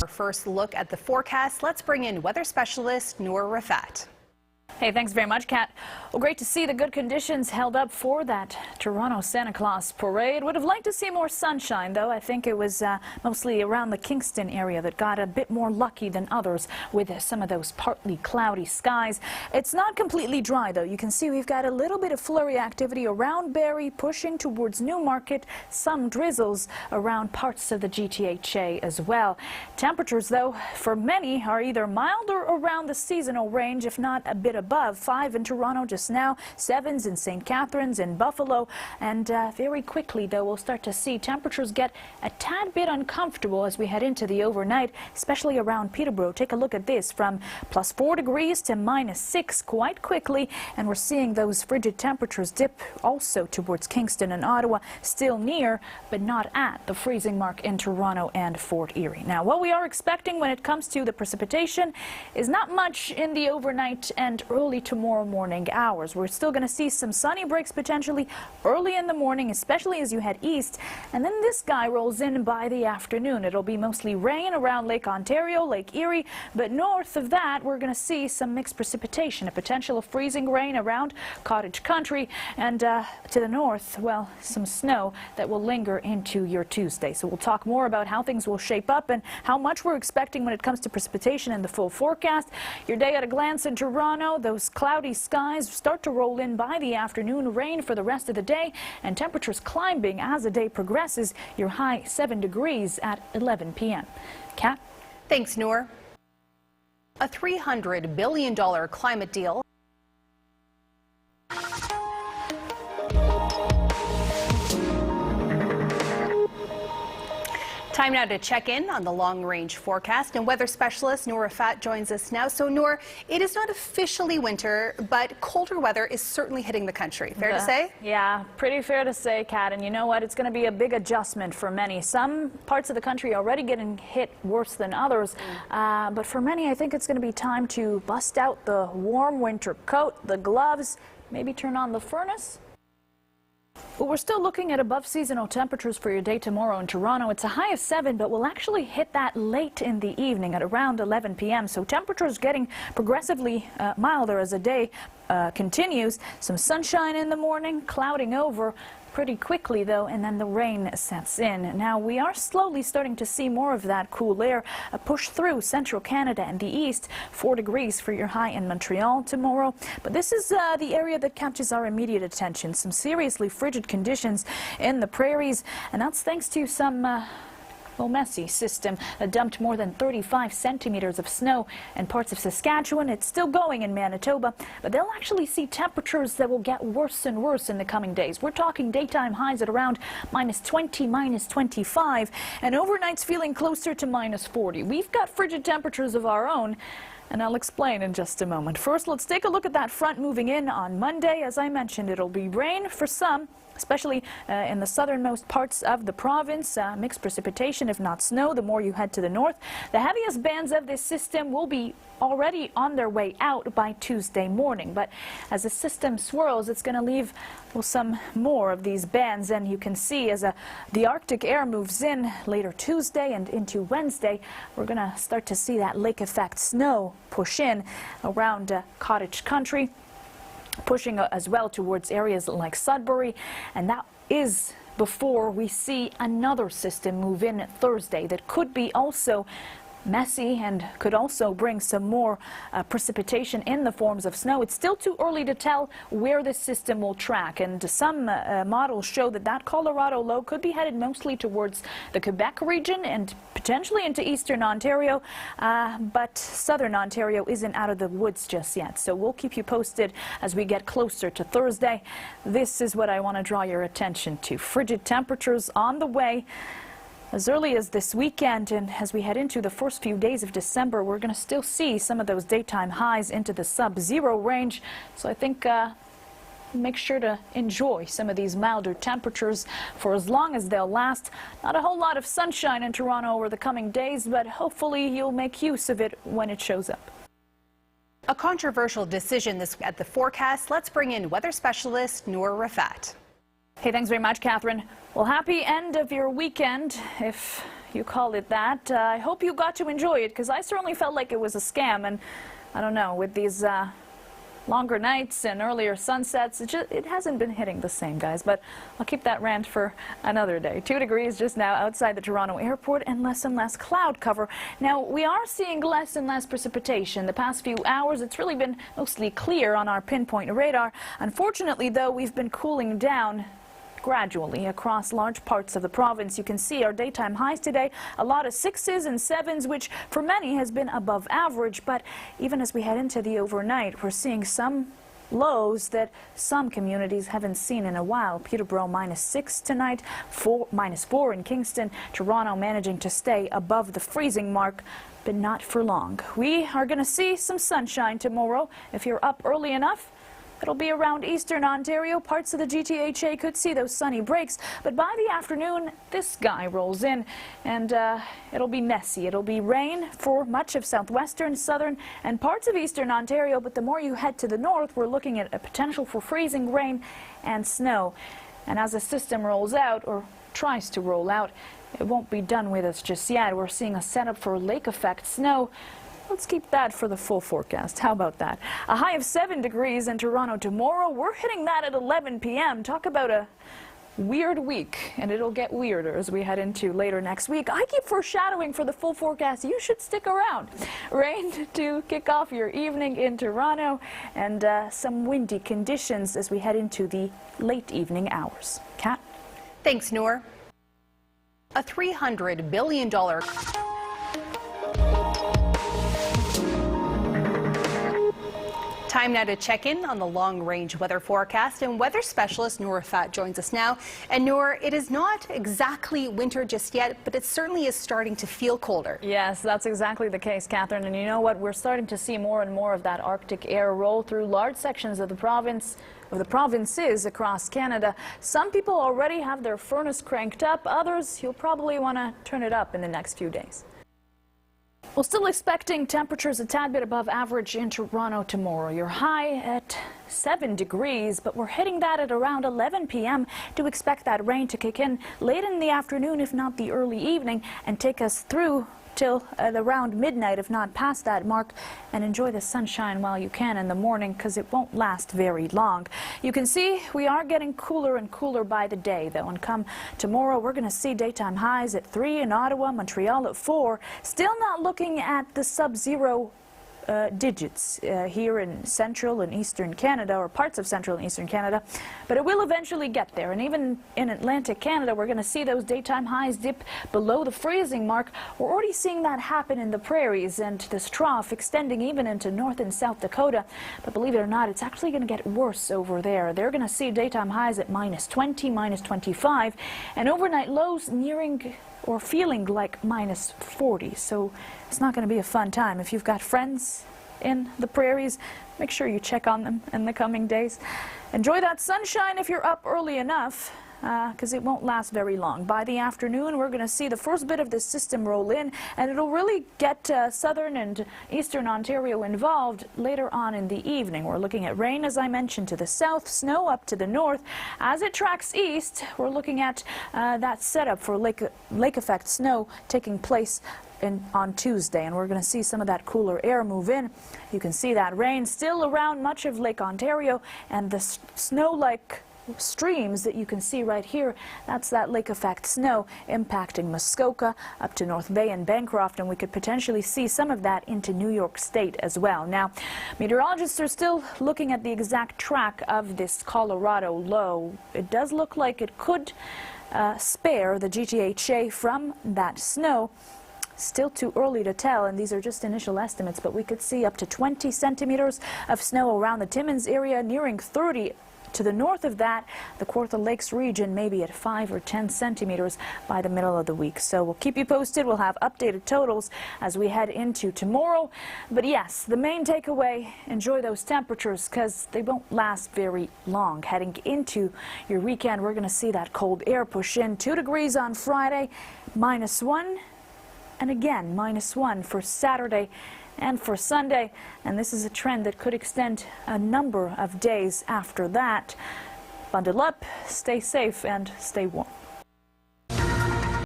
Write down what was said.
First look at the forecast. Let's bring in weather specialist Noor Rafat. Hey, thanks very much, Kat. Well, great to see the good conditions held up for that Toronto Santa Claus parade. Would have liked to see more sunshine, though. I think it was mostly around the Kingston area that got a bit more lucky than others with some of those partly cloudy skies. It's not completely dry, though. You can see we've got a little bit of flurry activity around Barrie, pushing towards Newmarket, some drizzles around parts of the GTHA as well. Temperatures, though, for many are either mild or around the seasonal range, if not a bit above. 5 in Toronto just now, 7s in St. Catharines and Buffalo, and very quickly, though, we'll start to see temperatures get a tad bit uncomfortable as we head into the overnight, especially around Peterborough. Take a look at this, from +4 degrees to -6 quite quickly, and we're seeing those frigid temperatures dip also towards Kingston and Ottawa, still near but not at the freezing mark in Toronto and Fort Erie. Now, what we are expecting when it comes to the precipitation is not much in the overnight and early tomorrow morning hours. We're still going to see some sunny breaks potentially early in the morning, especially as you head east, and then this guy rolls in by the afternoon. It'll be mostly rain around Lake Ontario, Lake Erie, but north of that we're going to see some mixed precipitation, a potential of freezing rain around Cottage Country, and to the north, well, some snow that will linger into your Tuesday. So we'll talk more about how things will shape up and how much we're expecting when it comes to precipitation in the full forecast. Your day at a glance in Toronto: those cloudy skies start to roll in by the afternoon, rain for the rest of the day, and temperatures climbing as the day progresses. Your high 7 degrees at 11 p.m. Kat? Thanks, Noor. A $300 billion climate deal. Time now to check in on the long-range forecast, and weather specialist Noor Rafat joins us now. So, Noor, it is not officially winter, but colder weather is certainly hitting the country. Fair to say? Yeah, pretty fair to say, Kat. And you know what? It's going to be a big adjustment for many. Some parts of the country are already getting hit worse than others. But for many, I think it's going to be time to bust out the warm winter coat, the gloves, maybe turn on the furnace. Well, we're still looking at above seasonal temperatures for your day tomorrow in Toronto. It's a high of 7, but we'll actually hit that late in the evening at around 11 p.m. So temperatures getting progressively milder as the day continues. Some sunshine in the morning, clouding over pretty quickly, though, and then the rain sets in. Now, we are slowly starting to see more of that cool air push through central Canada and the east. 4 degrees for your high in Montreal tomorrow. But this is the area that catches our immediate attention. Some seriously frigid conditions in the prairies, and that's thanks to some messy system that dumped more than 35 centimeters of snow in parts of Saskatchewan. It's still going in Manitoba, but they'll actually see temperatures that will get worse and worse in the coming days. We're talking daytime highs at around -20, -25, and overnights feeling closer to -40. We've got frigid temperatures of our own, and I'll explain in just a moment. First, let's take a look at that front moving in on Monday. As I mentioned, it'll be rain for some, especially in the southernmost parts of the province. Mixed precipitation, if not snow, the more you head to the north. The heaviest bands of this system will be already on their way out by Tuesday morning. But as the system swirls, it's going to leave, well, some more of these bands. And you can see as the Arctic air moves in later Tuesday and into Wednesday, we're going to start to see that lake effect snow push in around Cottage Country, pushing as well towards areas like Sudbury, and that is before we see another system move in Thursday that could be also messy and could also bring some more precipitation in the forms of snow. It's still too early to tell where this system will track, and some models show that Colorado low could be headed mostly towards the Quebec region and potentially into eastern Ontario, but southern Ontario isn't out of the woods just yet. So we'll keep you posted as we get closer to Thursday. This is what I want to draw your attention to. Frigid temperatures on the way as early as this weekend, and as we head into the first few days of December, we're going to still see some of those daytime highs into the sub-zero range. So I think make sure to enjoy some of these milder temperatures for as long as they'll last. Not a whole lot of sunshine in Toronto over the coming days, but hopefully you'll make use of it when it shows up. A controversial decision this at the forecast. Let's bring in weather specialist Noor Rafat. Hey, thanks very much, Catherine. Well, happy end of your weekend if you call it that. I hope you got to enjoy it, because I certainly felt like it was a scam. And I don't know, with these longer nights and earlier sunsets, it hasn't been hitting the same, guys. But I'll keep that rant for another day. 2 degrees just now outside the Toronto airport and less cloud cover. Now, we are seeing less and less precipitation. The past few hours, it's really been mostly clear on our pinpoint radar. Unfortunately, though, we've been cooling down gradually across large parts of the province. You can see our daytime highs today, a lot of 6s and 7s, which for many has been above average. But even as we head into the overnight, we're seeing some lows that some communities haven't seen in a while. Peterborough -6 tonight, -4 in Kingston. Toronto managing to stay above the freezing mark, but not for long. We are going to see some sunshine tomorrow. If you're up early enough, it'll be around eastern Ontario. Parts of the GTHA could see those sunny breaks, but by the afternoon, this sky rolls in, and it'll be messy. It'll be rain for much of southwestern, southern, and parts of eastern Ontario, but the more you head to the north, we're looking at a potential for freezing rain and snow. And as the system rolls out, or tries to roll out, it won't be done with us just yet. We're seeing a setup for lake effect snow. Let's keep that for the full forecast. How about that? A high of 7 degrees in Toronto tomorrow. We're hitting that at 11 p.m. Talk about a weird week, and it'll get weirder as we head into later next week. I keep foreshadowing for the full forecast. You should stick around. Rain to kick off your evening in Toronto, and some windy conditions as we head into the late evening hours. Kat? Thanks, Noor. A $300 billion time now to check in on the long-range weather forecast, and weather specialist Noor Rafat joins us now. And Noor, it is not exactly winter just yet, but it certainly is starting to feel colder. Yes, that's exactly the case, Catherine. And you know what? We're starting to see more and more of that Arctic air roll through large sections of the provinces across Canada. Some people already have their furnace cranked up. Others, you'll probably want to turn it up in the next few days. We're still expecting temperatures a tad bit above average in Toronto tomorrow. You're high at 7 degrees, but we're hitting that at around 11 p.m. to expect that rain to kick in late in the afternoon, if not the early evening, and take us through till around midnight, if not past that mark. And enjoy the sunshine while you can in the morning, because it won't last very long. You can see we are getting cooler and cooler by the day, though, and come tomorrow we're going to see daytime highs at 3 in Ottawa, Montreal at 4. Still not looking at the sub-zero digits here in central and eastern Canada, or parts of central and eastern Canada, but it will eventually get there. And even in Atlantic Canada, we're going to see those daytime highs dip below the freezing mark. We're already seeing that happen in the prairies, and this trough extending even into North and South Dakota. But believe it or not, it's actually going to get worse over there. They're going to see daytime highs at -20, -25, and overnight lows nearing or feeling like -40. So it's not going to be a fun time. If you've got friends in the prairies, make sure you check on them in the coming days. Enjoy that sunshine if you're up early enough, because it won't last very long. By the afternoon, we're going to see the first bit of this system roll in, and it'll really get southern and eastern Ontario involved later on in the evening. We're looking at rain, as I mentioned, to the south, snow up to the north. As it tracks east, we're looking at that setup for lake effect snow taking place on Tuesday, and we're going to see some of that cooler air move in. You can see that rain still around much of Lake Ontario, and the snow-like streams that you can see right here, that's that lake effect snow impacting Muskoka up to North Bay and Bancroft, and we could potentially see some of that into New York State as well. Now, meteorologists are still looking at the exact track of this Colorado low. It does look like it could spare the GTHA from that snow. Still too early to tell, and these are just initial estimates, but we could see up to 20 centimeters of snow around the Timmins area, nearing 30 to the north of that. The Kawartha Lakes region maybe at 5 or 10 centimeters by the middle of the week. So we'll keep you posted. We'll have updated totals as we head into tomorrow. But yes, the main takeaway, enjoy those temperatures, because they won't last very long. Heading into your weekend, we're going to see that cold air push in. 2 degrees on Friday, -1. And again, -1 for Saturday and for Sunday. And this is a trend that could extend a number of days after that. Bundle up, stay safe, and stay warm.